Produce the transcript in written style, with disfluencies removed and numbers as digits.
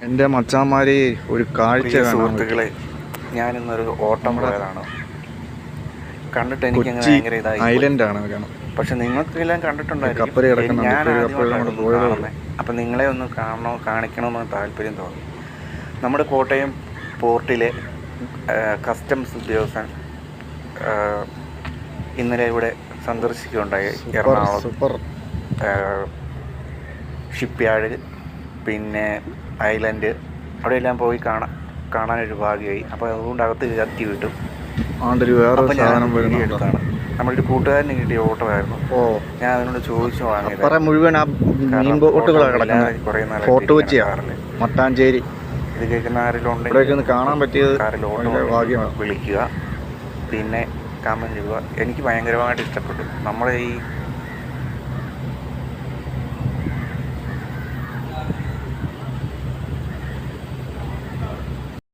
എൻ്റെ മച്ചാന്മാരെ ഒരു കാഴ്ച സുഹൃത്തുക്കളെ, ഞാനിന്നൊരു ഓട്ടം പോയതാണ്. കണ്ടിട്ട് എനിക്ക് അങ്ങനെ ഭയങ്കര ഇതായി. ഐലൻഡാണ്. പക്ഷെ നിങ്ങൾക്കെല്ലാം കണ്ടിട്ടുണ്ടായിരിക്കും. ഞാൻ ആദ്യമായിട്ടാണ്. അപ്പം നിങ്ങളെ ഒന്ന് കാണിക്കണമെന്ന് താല്പര്യം തോന്നി. നമ്മുടെ കോട്ടയം പോർട്ടിലെ കസ്റ്റംസ് ഉദ്യോഗസ്ഥൻ ഇന്നലെ ഇവിടെ സന്ദർശിക്കുകയുണ്ടായി. എറണാകുളം ഷിപ്പ്യാർഡ്, പിന്നെ ഐലൻഡ്, അവിടെയെല്ലാം പോയി കാണാനൊരു ഭാഗ്യമായി. അപ്പോൾ അതുകൊണ്ട് അകത്ത് കയറ്റി വിട്ടു. അപ്പോൾ ഞാൻ വീഡിയോ എടുത്താണ്. നമ്മുടെ ഒരു കൂട്ടുകാരന് കിട്ടിയ ഓട്ടമായിരുന്നു. ഞാൻ അതിനോട് ചോദിച്ചു വാങ്ങിയത്. മുഴുവൻ മട്ടാഞ്ചേരി ഇത് കേൾക്കുന്ന ആരെങ്കിലും ഉണ്ടെങ്കിൽ കാണാൻ പറ്റിയത് കാറിൽ ഓട്ടോ വിളിക്കുക, പിന്നെ കമൻറ്റ് ചെയ്യുക. എനിക്ക് ഭയങ്കരമായിട്ട് ഇഷ്ടപ്പെട്ടു. നമ്മളെ ഈ